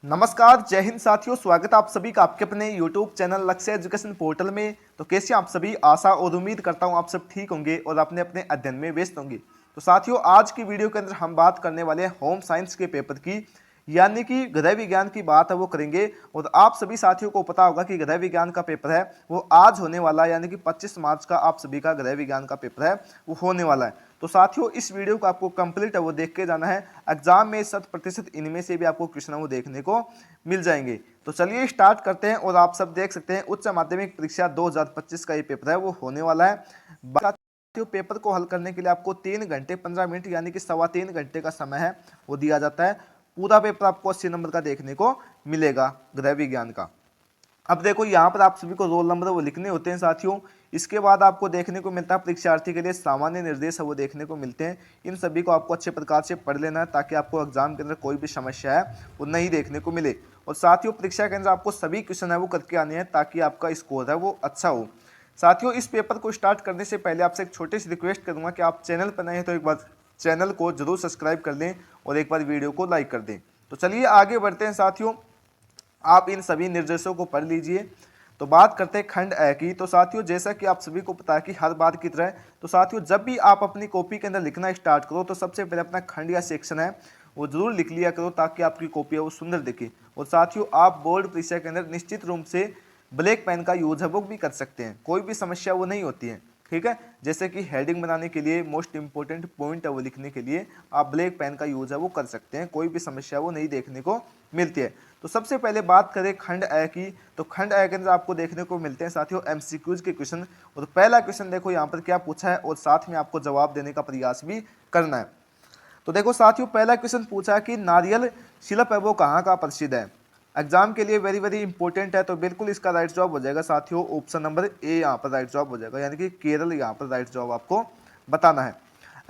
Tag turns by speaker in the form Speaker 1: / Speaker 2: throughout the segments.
Speaker 1: नमस्कार, जय हिंद साथियों। स्वागत है आप सभी का आपके अपने YouTube चैनल लक्ष्य एजुकेशन पोर्टल में। तो कैसे आप सभी, आशा और उम्मीद करता हूं आप सब ठीक होंगे और अपने अपने अध्ययन में व्यस्त होंगे। तो साथियों, आज की वीडियो के अंदर हम बात करने वाले हैं होम साइंस के पेपर की, यानी कि गृह विज्ञान की बात है वो करेंगे। और आप सभी साथियों को पता होगा कि गृह विज्ञान का पेपर है वो आज होने वाला है, यानी कि 25 मार्च का आप सभी का गृह विज्ञान का पेपर है वो होने वाला है। तो साथियों, इस वीडियो को आपको कंप्लीट है वो देख के जाना है। एग्जाम में 100% इनमें से भी आपको क्वेश्चन वो देखने को मिल जाएंगे। तो चलिए स्टार्ट करते हैं। और आप सब देख सकते हैं उच्च माध्यमिक परीक्षा 2025 का ये पेपर है वो होने वाला है। साथियों, पेपर को हल करने के लिए आपको 3 घंटे 15 मिनट यानी कि 3.25 घंटे का समय है वो दिया जाता है। पूरा पेपर आपको 80 नंबर का देखने को मिलेगा गृह विज्ञान का। अब देखो, यहाँ पर आप सभी को रोल नंबर वो लिखने होते हैं साथियों। इसके बाद आपको देखने को मिलता है परीक्षार्थी के लिए सामान्य निर्देश है वो देखने को मिलते हैं। इन सभी को आपको अच्छे प्रकार से पढ़ लेना है ताकि आपको एग्जाम के अंदर कोई भी समस्या है वो नहीं देखने को मिले। और साथियों, परीक्षा के अंदर आपको सभी क्वेश्चन है वो करके आने हैं ताकि आपका स्कोर है वो अच्छा हो। साथियों, इस पेपर को स्टार्ट करने से पहले आपसे एक छोटी सी रिक्वेस्ट करूंगा कि आप चैनल पर नए हैं तो एक बार चैनल को जरूर सब्सक्राइब कर लें और एक बार वीडियो को लाइक कर दें। तो चलिए आगे बढ़ते हैं साथियों, आप इन सभी निर्देशों को पढ़ लीजिए। तो बात करते हैं खंड ए की। तो साथियों, जैसा कि आप सभी को पता है कि हर बार की तरह, तो साथियों जब भी आप अपनी कॉपी के अंदर लिखना स्टार्ट करो तो सबसे पहले अपना खंड या सेक्शन है वो जरूर लिख लिया करो ताकि आपकी कॉपी है वो सुंदर दिखे। और साथियों, आप बोर्ड परीक्षा के अंदर निश्चित रूप से ब्लैक पेन का यूज है वो भी कर सकते हैं, कोई भी समस्या वो नहीं होती है। ठीक है, जैसे कि हेडिंग बनाने के लिए मोस्ट इंपोर्टेंट पॉइंट है वो लिखने के लिए आप ब्लैक पेन का यूज है वो कर सकते हैं, कोई भी समस्या वो नहीं देखने को मिलती है। तो सबसे पहले बात करें खंड ए की। तो खंड ए के अंदर आपको देखने को मिलते हैं साथियों एमसीक्यूज के क्वेश्चन। और पहला क्वेश्चन देखो यहाँ पर क्या पूछा है और साथ में आपको जवाब देने का प्रयास भी करना है। तो देखो साथियों, पहला क्वेश्चन पूछा कि नारियल शिल्प है वो कहाँ का प्रसिद्ध है। एग्जाम के लिए वेरी वेरी इंपॉर्टेंट है। तो बिल्कुल इसका राइट जवाब हो जाएगा साथियों ऑप्शन नंबर ए, यहाँ पर राइट जवाब हो जाएगा, यानी कि केरल यहाँ पर राइट जवाब आपको बताना है।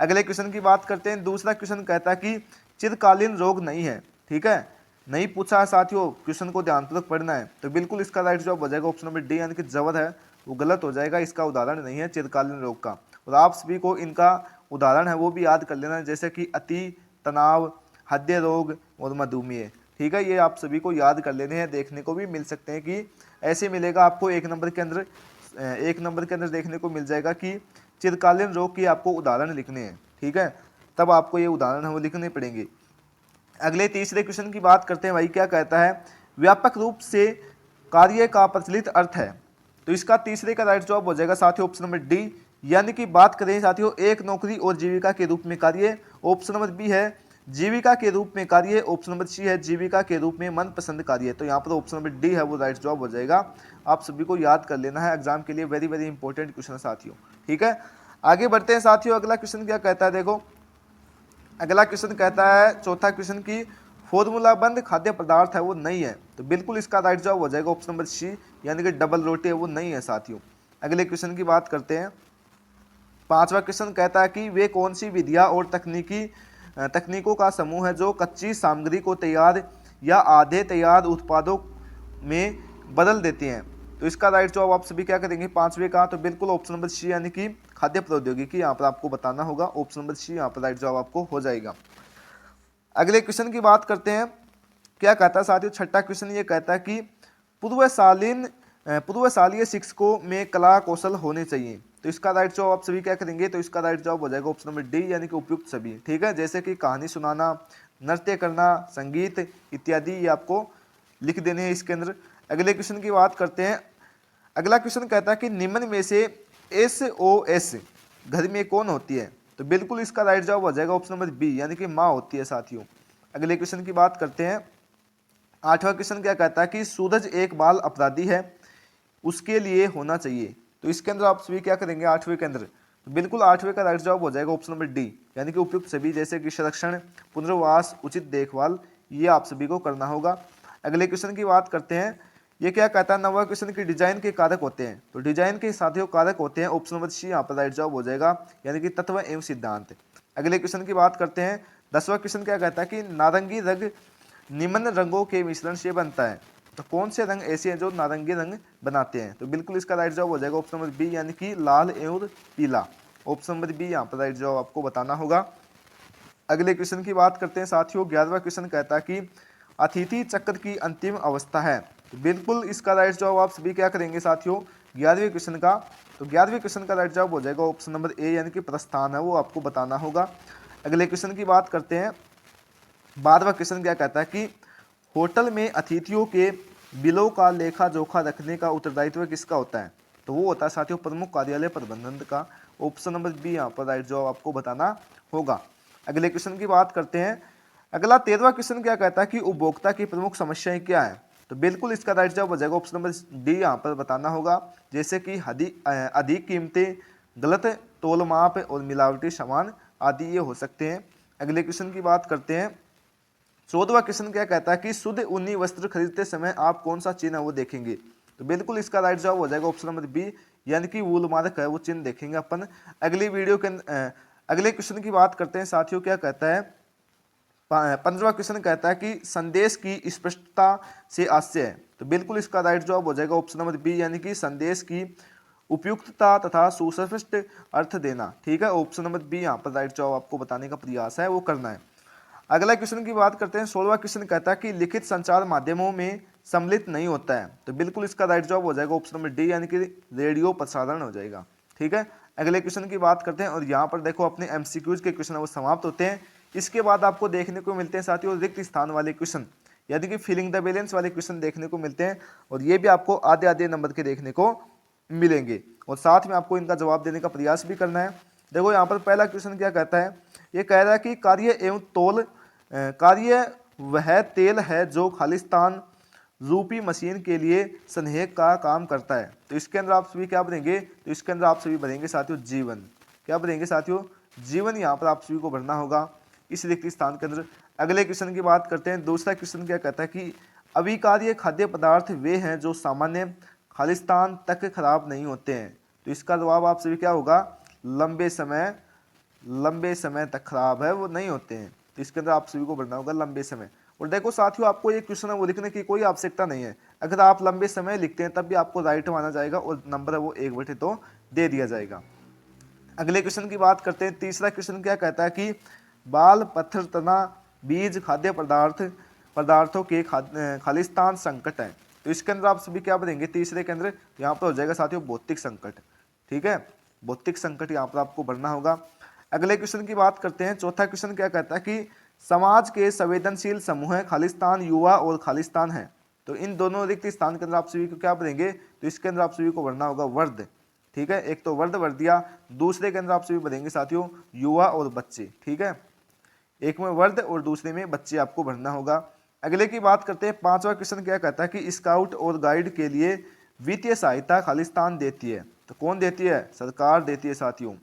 Speaker 1: अगले क्वेश्चन की बात करते हैं। दूसरा क्वेश्चन कहता है कि चिरकालीन रोग नहीं है। ठीक है, नहीं पूछा है साथियों, क्वेश्चन को ध्यानपूर्वक पढ़ना है। तो बिल्कुल इसका राइट जवाब हो जाएगा ऑप्शन नंबर डी, यानी कि जबर है वो गलत हो जाएगा, इसका उदाहरण नहीं है चिरकालीन रोग का। और आप सभी को इनका उदाहरण है वो भी याद कर लेना है, जैसे कि अति तनाव, हृदय रोग और मधुमेह। ठीक है, ये आप सभी को याद कर लेने हैं, देखने को भी मिल सकते हैं कि ऐसे मिलेगा आपको एक नंबर के अंदर देखने को मिल जाएगा कि चिरकालीन रोग की आपको उदाहरण लिखने हैं। ठीक है, तब आपको ये उदाहरण है वो लिखने पड़ेंगे। अगले तीसरे क्वेश्चन की बात करते हैं। भाई क्या कहता है, व्यापक रूप से कार्य का प्रचलित अर्थ है। तो इसका तीसरे का राइट जवाब हो जाएगा साथियों ऑप्शन नंबर डी, यानी कि बात करें साथियों एक नौकरी और जीविका के रूप में कार्य। ऑप्शन नंबर बी है जीविका के रूप में कार्य। ऑप्शन नंबर सी है जीविका के रूप में मनपसंद कार्य। तो यहाँ पर ऑप्शन नंबर डी है वो राइट जवाब हो जाएगा। आप सभी को याद कर लेना है, एग्जाम के लिए वेरी वेरी इंपॉर्टेंट क्वेश्चन साथियों। ठीक है, आगे बढ़ते हैं साथियों। अगला क्वेश्चन क्या कहता है, देखो अगला क्वेश्चन कहता है चौथा क्वेश्चन की फॉर्मूला बंद खाद्य पदार्थ है वो नहीं है। तो बिल्कुल इसका राइट जवाब हो जाएगा ऑप्शन नंबर सी, यानी कि डबल रोटी है वो नहीं है साथियों। अगले क्वेश्चन की बात करते हैं। पांचवा क्वेश्चन कहता है कि वे कौन सी विधियां और तकनीकों का समूह है जो कच्ची सामग्री को तैयार या आधे तैयार उत्पादों में बदल देती हैं। तो इसका राइट जवाब आप सभी क्या करेंगे पांचवे का, तो बिल्कुल ऑप्शन नंबर सी, यानी कि खाद्य प्रौद्योगिकी यहाँ पर आपको बताना होगा। ऑप्शन नंबर सी यहाँ पर राइट जवाब आपको हो जाएगा। अगले क्वेश्चन की बात करते हैं। क्या कहता है साथियों, छठा क्वेश्चन ये कहता है कि पूर्वशालीय शिक्षकों में कला कौशल होने चाहिए। तो इसका राइट जवाब आप सभी क्या करेंगे, तो इसका राइट जवाब हो जाएगा ऑप्शन नंबर डी, यानी कि उपयुक्त सभी। ठीक है, जैसे कि कहानी सुनाना, नृत्य करना, संगीत इत्यादि ये आपको लिख देने हैं इसके अंदर। अगले क्वेश्चन की बात करते हैं। अगला क्वेश्चन कहता है कि निम्न में से SOS घर में कौन होती है। तो बिल्कुल इसका राइट जवाब हो जाएगा ऑप्शन नंबर बी, यानी कि माँ होती है साथियों। अगले क्वेश्चन की बात करते हैं। आठवां क्वेश्चन क्या कहता है कि सूरज एक बाल अपराधी है उसके लिए होना चाहिए। तो इसके अंदर आप सभी क्या करेंगे आठवें के अंदर, तो बिल्कुल आठवें का राइट जवाब हो जाएगा ऑप्शन नंबर डी, यानी कि उपयुक्त सभी, जैसे कि संरक्षण, पुनर्वास, उचित देखभाल, ये आप सभी को करना होगा। अगले क्वेश्चन की बात करते हैं। ये क्या कहता है, नवा क्वेश्चन की डिजाइन के कारक होते हैं। तो डिजाइन के साथियों कारक होते हैं ऑप्शन नंबर सी, यहाँ पर राइट जवाब हो जाएगा, यानी कि तत्व एवं सिद्धांत। अगले क्वेश्चन की बात करते हैं। 10वां क्वेश्चन क्या कहता है कि नारंगी रंग निम्न रंगों के मिश्रण से बनता है। तो कौन से रंग ऐसे हैं जो नारंगी रंग बनाते हैं। तो बिल्कुल इसका राइट जवाब हो जाएगा ऑप्शन नंबर बी, यानी कि लाल एवं पीला। ऑप्शन नंबर बी यहाँ पर राइट जवाब आपको बताना होगा। अगले क्वेश्चन की बात करते हैं साथियों। 11वां क्वेश्चन कहता है कि अतिथि चक्र की अंतिम अवस्था है। तो बिल्कुल इसका राइट जवाब आप सभी क्या करेंगे साथियों 11वें क्वेश्चन का। तो 11वें क्वेश्चन का राइट जवाब हो जाएगा ऑप्शन नंबर ए, यानी कि प्रस्थान है वो आपको बताना होगा। अगले क्वेश्चन की बात करते हैं। 12वां क्वेश्चन क्या कहता है कि होटल में अतिथियों के बिलों का लेखा जोखा रखने का उत्तरदायित्व किसका होता है? तो वो होता है साथियों प्रमुख कार्यालय प्रबंधन का। ऑप्शन नंबर बी यहाँ पर राइट जवाब आपको बताना होगा। अगले क्वेश्चन की बात करते हैं। अगला 13वां क्वेश्चन क्या कहता है कि उपभोक्ता की प्रमुख समस्याएं क्या है? तो बिल्कुल इसका राइट जवाब हो जाएगा ऑप्शन नंबर डी यहाँ पर बताना होगा, जैसे कि अधिक कीमतें, गलत तोल माप और मिलावटी सामान आदि ये हो सकते हैं। अगले क्वेश्चन की बात करते हैं। 14वां क्वेश्चन क्या कहता है कि शुद्ध ऊनी वस्त्र खरीदते समय आप कौन सा चिन्ह है वो देखेंगे? तो बिल्कुल इसका राइट जवाब हो जाएगा ऑप्शन नंबर बी, यानी कि वूल मार्क है वो चिन्ह देखेंगे अपन अगली वीडियो के अगले क्वेश्चन की बात करते हैं साथियों। क्या कहता है 15वां क्वेश्चन कहता है कि संदेश की स्पष्टता से आशय है। तो बिल्कुल इसका राइट जवाब हो जाएगा ऑप्शन नंबर बी, यानी कि संदेश की उपयुक्तता तथा सुस्पष्ट अर्थ देना। ठीक है, ऑप्शन नंबर बी यहाँ पर राइट जवाब आपको बताने का प्रयास है वो करना है। अगला क्वेश्चन की बात करते हैं। 16वां क्वेश्चन कहता है कि लिखित संचार माध्यमों में सम्मिलित नहीं होता है। तो बिल्कुल इसका राइट जवाब हो जाएगा ऑप्शन नंबर डी, यानी कि रेडियो प्रसारण हो जाएगा। ठीक है, अगले क्वेश्चन की बात करते हैं और यहाँ पर देखो अपने एमसीक्यूज के क्वेश्चन वो समाप्त होते हैं। इसके बाद आपको देखने को मिलते हैं साथियों रिक्त स्थान वाले क्वेश्चन, यानी कि फिलिंग द बैलेंस वाले क्वेश्चन देखने को मिलते हैं, और ये भी आपको आधे आधे नंबर के देखने को मिलेंगे और साथ में आपको इनका जवाब देने का प्रयास भी करना है। देखो यहाँ पर पहला क्वेश्चन क्या कहता है, ये कह रहा है कि कार्य एवं तोल कार्य वह तेल है जो खालिस्तान रूपी मशीन के लिए स्नेह का काम करता है। तो इसके अंदर आप सभी क्या भरेंगे? तो इसके अंदर आप सभी भरेंगे साथियों जीवन। क्या भरेंगे साथियों? जीवन यहाँ पर आप सभी को भरना होगा इस रिक्त स्थान के अंदर। अगले क्वेश्चन की बात करते हैं। दूसरा क्वेश्चन क्या कहता है कि अविकार्य खाद्य पदार्थ वे हैं जो सामान्य खालिस्तान तक खराब नहीं होते हैं। तो इसका जवाब आप सभी क्या होगा? लंबे समय तक खराब है वो नहीं होते हैं। तो इसके अंदर आप सभी को भरना होगा लंबे समय। और देखो साथियों आपको ये क्वेश्चन है वो लिखने की कोई आवश्यकता नहीं है। अगर आप लंबे समय लिखते हैं तब भी आपको राइट माना जाएगा और नंबर है वो 1/2 दे दिया जाएगा। अगले क्वेश्चन की बात करते हैं। तीसरा क्वेश्चन क्या कहता है कि बाल, पत्थर, तना, बीज, खाद्य पदार्थों के खालिस्तान संकट है। तो इसके अंदर आप सभी क्या भरेंगे? तीसरे के अंदर यहाँ पर हो जाएगा साथियों भौतिक संकट। ठीक है, भौतिक संकट यहाँ पर आपको भरना होगा। अगले क्वेश्चन की बात करते हैं। चौथा क्वेश्चन क्या कहता है कि समाज के संवेदनशील समूह खालिस्तान युवा और खालिस्तान है। तो इन दोनों रिक्त स्थान के अंदर आप सभी को क्या भरेंगे? तो इसके अंदर आप सभी को भरना होगा वर्द। ठीक है, एक तो वर्द भर दिया, दूसरे के अंदर आप सभी भरेंगे साथियों युवा और बच्चे। ठीक है, एक में वर्द और दूसरे में बच्चे आपको भरना होगा। अगले की बात करते हैं। 5वां क्वेश्चन क्या कहता है कि स्काउट और गाइड के लिए वित्तीय सहायता खालिस्तान देती है। तो कौन देती है? सरकार देती है साथियों,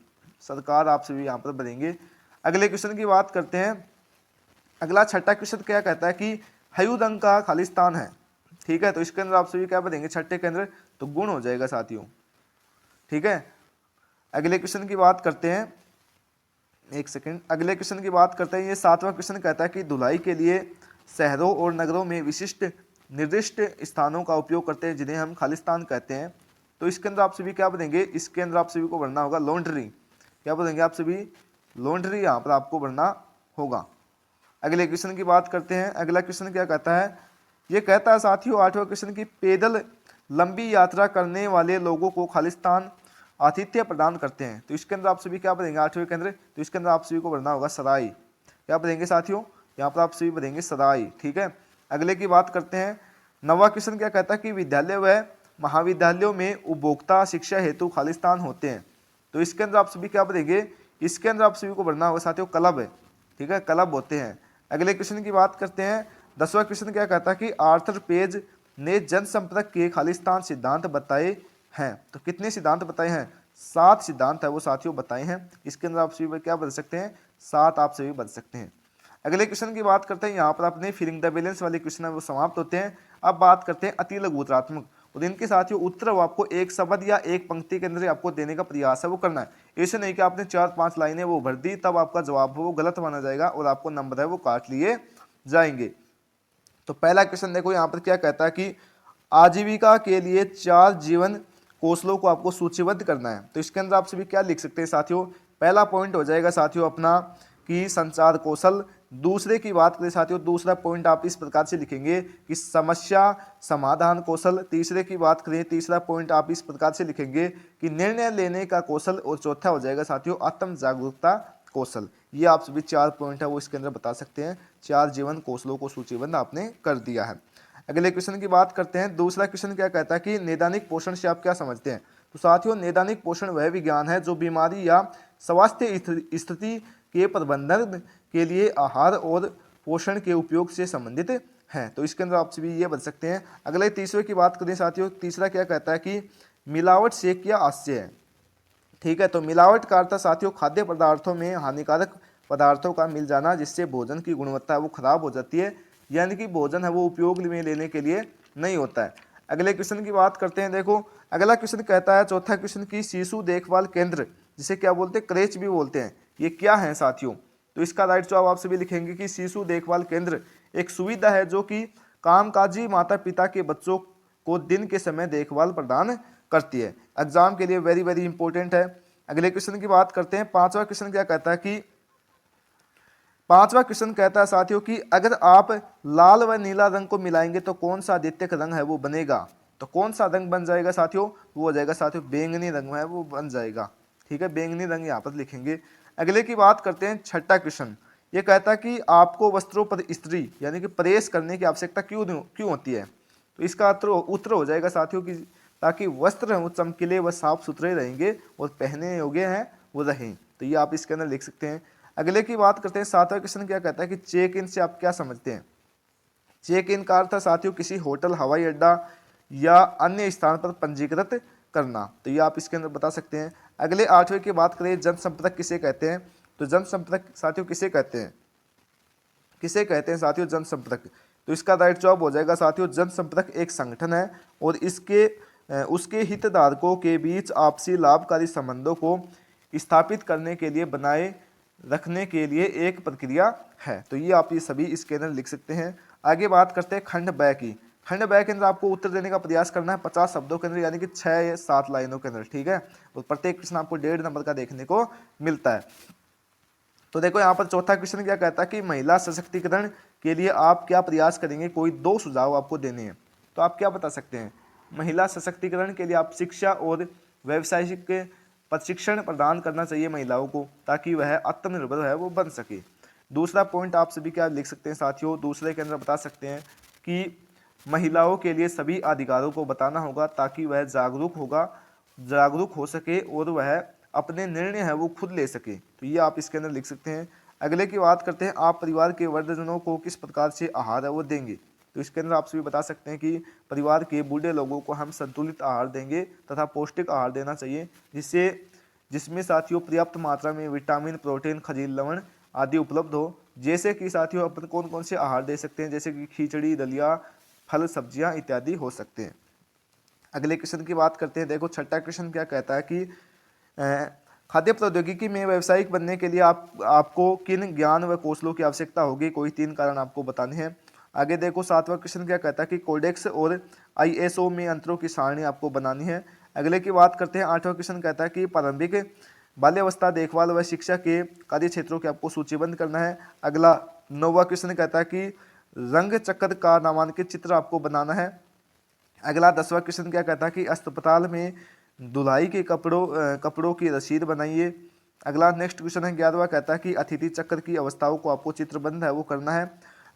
Speaker 1: सरकार आप सभी यहाँ पर भरेंगे। अगले क्वेश्चन की बात करते हैं। अगला छठा क्वेश्चन क्या कहता है कि हयूदंग का खालिस्तान है। ठीक है, तो इसके अंदर आप सभी क्या भरेंगे? छठे के अंदर तो गुण हो जाएगा साथियों। ठीक है, अगले क्वेश्चन की बात करते हैं। एक सेकंड, अगले क्वेश्चन की बात करते हैं। ये 7वां क्वेश्चन कहता है कि धुलाई के लिए शहरों और नगरों में विशिष्ट निर्दिष्ट स्थानों का उपयोग करते हैं जिन्हें हम खालिस्तान कहते हैं। तो इसके अंदर आप सभी क्या भरेंगे? इसके अंदर आप सभी को भरना होगा लॉन्ड्री। क्या भरेंगे आप सभी? लॉन्ड्री यहाँ पर आपको भरना होगा। अगले क्वेश्चन की बात करते हैं। अगला क्वेश्चन क्या कहता है? ये कहता है साथियों 8वां क्वेश्चन की पैदल लंबी यात्रा करने वाले लोगों को खालिस्तान आतिथ्य प्रदान करते हैं। तो इसके अंदर आप सभी क्या भरेंगे? 8वें के अंदर तो इसके अंदर आप सभी को भरना होगा सराय। क्या भरेंगे साथियों? यहाँ पर आप सभी भरेंगे सराय। ठीक है, अगले की बात करते हैं। 9वां क्वेश्चन क्या कहता है कि विद्यालय व महाविद्यालयों में उपभोक्ता शिक्षा हेतु खालिस्तान होते हैं। तो इसके अंदर आप सभी क्या भरेंगे? इसके अंदर आप सभी को भरना होगा साथियों क्लब है। ठीक है, क्लब होते हैं। अगले क्वेश्चन की बात करते हैं। 10वां क्वेश्चन क्या कहता है कि आर्थर पेज ने जनसंपर्क के खालिस्तान सिद्धांत बताए हैं। तो कितने सिद्धांत बताए हैं? 7 सिद्धांत है वो साथियों बताए हैं। इसके अंदर आप सभी क्या बदल सकते हैं? 7 आप सभी बदल सकते हैं। अगले क्वेश्चन की बात करते हैं। यहाँ पर अपने फिलिंग द बैलेंस वाले क्वेश्चन है वो समाप्त होते हैं। अब बात करते हैं अति लघु उत्तरात्मक, और इनके साथियों उत्तर वो आपको एक शब्द या एक पंक्ति के अंदर आपको देने का प्रयास है वो करना है। ऐसे नहीं कि आपने 4-5 लाइनें वो भर दी तब आपका जवाब वो गलत माना जाएगा और आपको नंबर है वो काट लिए जाएंगे। तो पहला क्वेश्चन देखो यहाँ पर क्या कहता है कि आजीविका के लिए 4 जीवन कौशलों को आपको सूचीबद्ध करना है। तो इसके अंदर आप सभी क्या लिख सकते हैं साथियों? पहला पॉइंट हो जाएगा साथियों अपना कि संचार कौशल। दूसरे की बात करें साथियों, दूसरा पॉइंट आप इस प्रकार से लिखेंगे कि समस्या समाधान कौशल। तीसरे की बात करें, तीसरा पॉइंट आप इस प्रकार से लिखेंगे कि निर्णय लेने का कौशल। और चौथा हो जाएगा साथियों आत्म जागरूकता कौशल। ये आप सभी 4 पॉइंट है वो इसके अंदर बता सकते हैं। 4 जीवन कौशलों को सूचीबद्ध आपने कर दिया है। अगले क्वेश्चन की बात करते हैं। दूसरा क्वेश्चन क्या कहता है कि नैदानिक पोषण से आप क्या समझते हैं। तो साथियों नैदानिक पोषण वह विज्ञान है जो बीमारी या स्वास्थ्य स्थिति के प्रबंधन के लिए आहार और पोषण के उपयोग से संबंधित है। तो इसके अंदर आप सभी ये बता सकते हैं। अगले तीसरे की बात करें साथियों, तीसरा क्या कहता है कि मिलावट से क्या आशय है। ठीक है, तो मिलावट का अर्थ साथियों खाद्य पदार्थों में हानिकारक पदार्थों का मिल जाना, जिससे भोजन की गुणवत्ता वो खराब हो जाती है, यानी कि भोजन है वो उपयोग में लेने के लिए नहीं होता है। अगले क्वेश्चन की बात करते हैं। देखो अगला क्वेश्चन कहता है, चौथा क्वेश्चन की शिशु देखभाल केंद्र, जिसे क्या बोलते हैं, क्रेच भी बोलते हैं, ये क्या है साथियों। तो इसका राइट जवाब आप सभी लिखेंगे कि शिशु देखभाल केंद्र एक सुविधा है जो कि कामकाजी माता पिता के बच्चों को दिन के समय देखभाल प्रदान करती है। एग्जाम के लिए वेरी वेरी इंपॉर्टेंट है। अगले क्वेश्चन की बात करते हैं। पांचवा क्वेश्चन क्या कहता है कि पांचवा क्वेश्चन कहता है साथियों कि अगर आप लाल व नीला रंग को मिलाएंगे तो कौन सा द्वितीयक रंग है वो बनेगा। तो कौन सा रंग बन जाएगा साथियों, वो हो जाएगा साथियों बैंगनी रंग है वो बन जाएगा। ठीक है, बैंगनी रंग यहाँ पर लिखेंगे। अगले की बात करते हैं। छठा क्वेश्चन ये कहता है कि आपको वस्त्रों पर इस्त्री यानी कि प्रेस करने की आवश्यकता क्यों होती है। तो इसका उत्तर हो जाएगा साथियों कि ताकि वस्त्र वो चमकीले व साफ सुथरे रहेंगे और पहने योग्य हैं वो रहें। तो ये आप इसके अंदर लिख सकते हैं। अगले की बात करते हैं। सातवां क्वेश्चन क्या कहता है कि चेक इन से आप क्या समझते हैं। चेक इन का अर्थ साथियों किसी होटल, हवाई अड्डा या अन्य स्थान पर पंजीकृत करना। तो ये आप इसके अंदर बता सकते हैं। अगले आठवें की बात करें, जनसंपर्क किसे कहते हैं। तो जनसंपर्क साथियों किसे कहते हैं, किसे कहते हैं साथियों जनसंपर्क। तो इसका राइट जवाब हो जाएगा साथियों जनसंपर्क एक संगठन है और उसके हितधारकों के बीच आपसी लाभकारी संबंधों को स्थापित करने के लिए बनाए रखने के लिए एक प्रक्रिया है। तो ये आप ये सभी इसके अंदर लिख सकते हैं। आगे बात करते हैं खंड ब की। खंड ब के अंदर आपको उत्तर देने का प्रयास करना है 50 शब्दों के अंदर, यानी कि 6 या 7 लाइनों के अंदर। ठीक है, और प्रत्येक प्रश्न आपको 1.5 नंबर का देखने को मिलता है। तो देखो यहाँ पर चौथा क्वेश्चन क्या कहता है कि महिला सशक्तिकरण के लिए आप क्या प्रयास करेंगे। कोई 2 सुझाव आपको देने हैं। तो आप क्या बता सकते हैं। महिला सशक्तिकरण के लिए आप शिक्षा और व्यावसायिक प्रशिक्षण प्रदान करना चाहिए महिलाओं को, ताकि वह आत्मनिर्भर है वो बन सके। दूसरा पॉइंट आप सभी क्या लिख सकते हैं साथियों, दूसरे के अंदर बता सकते हैं कि महिलाओं के लिए सभी अधिकारों को बताना होगा, ताकि वह जागरूक हो सके और वह अपने निर्णय है वो खुद ले सके। तो ये आप इसके अंदर लिख सकते हैं। अगले की बात करते हैं। आप परिवार के वृद्धजनों को किस प्रकार से आहार है वो देंगे। तो इसके अंदर आप सभी बता सकते हैं कि परिवार के बूढ़े लोगों को हम संतुलित आहार देंगे तथा पौष्टिक आहार देना चाहिए, जिसमें साथियों पर्याप्त मात्रा में विटामिन, प्रोटीन, खनिज, लवण आदि उपलब्ध हो। जैसे कि साथियों अपन कौन कौन से आहार दे सकते हैं, जैसे कि खिचड़ी, दलिया, फल, सब्जियां इत्यादि हो सकते हैं। अगले क्वेश्चन की बात करते हैं। देखो छठा क्वेश्चन क्या कहता है कि खाद्य प्रौद्योगिकी में व्यावसायिक बनने के लिए आपको किन ज्ञान व कौशलों की आवश्यकता होगी। कोई 3 कारण आपको बताने हैं। आगे देखो सातवां क्वेश्चन क्या कहता है कि कोडेक्स और ISO में अंतरों की सारणी आपको बनानी है। अगले की बात करते हैं। आठवां क्वेश्चन कहता है कि प्रारंभिक बाल्यावस्था देखभाल व शिक्षा के कार्य क्षेत्रों के आपको सूचीबद्ध करना है। अगला 9वां क्वेश्चन कहता है कि रंग चक्र का नामांकित चित्र आपको बनाना है। अगला 10वां क्वेश्चन क्या कहता है कि अस्पताल में धुलाई के कपड़ों की रसीद बनाइए। अगला नेक्स्ट क्वेश्चन है 11वां, कहता है कि अतिथि चक्र की अवस्थाओं को आपको चित्रबंध है वो करना है।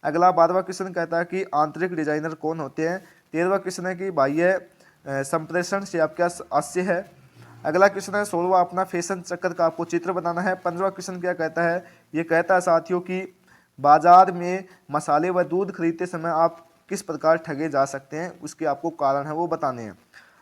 Speaker 1: अगला 12वां क्वेश्चन कहता है कि आंतरिक डिजाइनर कौन होते हैं। 13वां क्वेश्चन है कि बाह्य संप्रेषण से आप क्या आशय है। अगला क्वेश्चन है 16वां, अपना फैशन चक्र का आपको चित्र बनाना है। 15वां क्वेश्चन क्या कहता है, ये कहता है साथियों कि बाजार में मसाले व दूध खरीदते समय आप किस प्रकार ठगे जा सकते हैं, उसके आपको कारण है वो बताने हैं।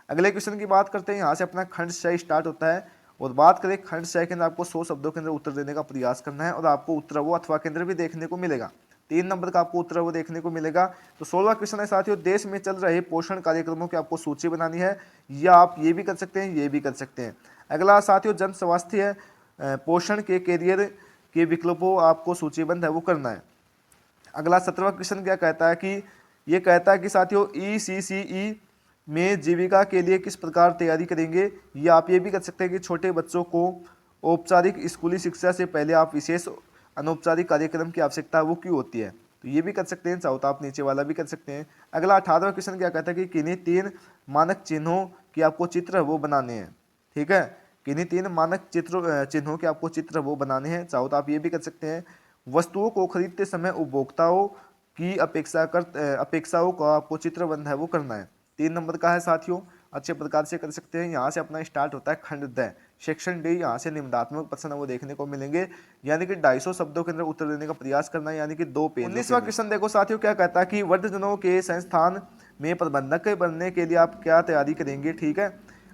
Speaker 1: अगले क्वेश्चन की बात करते हैं। यहाँ से अपना खंड 6 स्टार्ट होता है और बात करें खंड 6 के अंदर आपको 100 शब्दों के अंदर उत्तर देने का प्रयास करना है और आपको उत्तर वो अथवा केंद्र भी देखने को मिलेगा। 3 नंबर का आपको उत्तर वो देखने को मिलेगा। तो 16वां क्वेश्चन है साथियों, देश में चल रहे पोषण कार्यक्रमों की आपको सूची बनानी है, या आप ये भी कर सकते हैं, ये भी कर सकते हैं। अगला साथियों जन स्वास्थ्य पोषण के कैरियर के विकल्पों आपको सूचीबद्ध है वो करना है। अगला 17वां क्वेश्चन क्या कहता है कि ये कहता है कि साथियों ECCE में जीविका के लिए किस प्रकार तैयारी करेंगे, या आप ये भी कर सकते हैं कि छोटे बच्चों को औपचारिक स्कूली शिक्षा से पहले आप विशेष अनौपचारिक कार्यक्रम की आवश्यकता वो क्यों होती है, तो ये भी कर सकते हैं। चाहो तो आप नीचे वाला भी कर सकते हैं। अगला 18वां क्वेश्चन क्या कहता है कि किन्हीं 3 मानक चिन्हों के आपको चित्र वो बनाने हैं। ठीक है, किन्हीं 3 मानक चिन्हों के आपको चित्र वो बनाने हैं। चाहो तो आप ये भी कर सकते हैं। वस्तुओं को खरीदते समय उपभोक्ताओं की अपेक्षाओं का आपको चित्रबंध है वो करना है। 3 नंबर का है साथियों, अच्छे प्रकार से कर सकते हैं। यहाँ से अपना स्टार्ट होता है खंड द, सेक्शन डी। यहाँ से निम्नात्मक प्रश्न वो देखने को मिलेंगे, यानी कि 250 शब्दों के अंदर उत्तर देने का प्रयास करना है, यानी कि 2 पेज। 19वां क्वेश्चन देखो साथियों, क्या कहता है कि वृद्धजनों के संस्थान में प्रबंधक बनने के लिए आप क्या तैयारी करेंगे। ठीक है,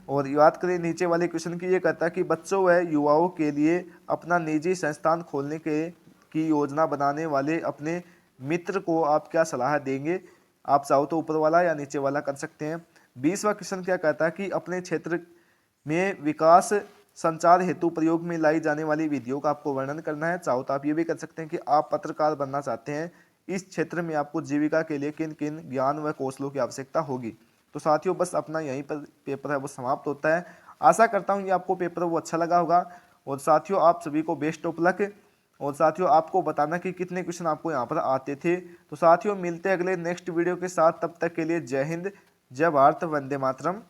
Speaker 1: और बात करें नीचे वाले क्वेश्चन की, ये कहता है कि बच्चों व युवाओं के लिए अपना निजी संस्थान खोलने की योजना बनाने वाले अपने मित्र को आप क्या सलाह देंगे। आप चाहो तो ऊपर वाला या नीचे वाला कर सकते हैं। 20वां क्वेश्चन क्या कहता है कि अपने क्षेत्र में विकास संचार हेतु प्रयोग में लाई जाने वाली विधियों का आपको वर्णन करना है। चाहो तो आप ये भी कर सकते हैं कि आप पत्रकार बनना चाहते हैं, इस क्षेत्र में आपको जीविका के लिए किन किन ज्ञान व कौशलों की आवश्यकता होगी। तो साथियों बस अपना यहीं पर पेपर है वो समाप्त होता है। आशा करता हूँ ये आपको पेपर वो अच्छा लगा होगा। और साथियों आप सभी को बेस्ट ऑफ लक। और साथियों आपको बताना कि कितने क्वेश्चन आपको यहाँ पर आते थे। तो साथियों मिलते हैं अगले नेक्स्ट वीडियो के साथ, तब तक के लिए जय हिंद, जय भारत, वंदे मातरम।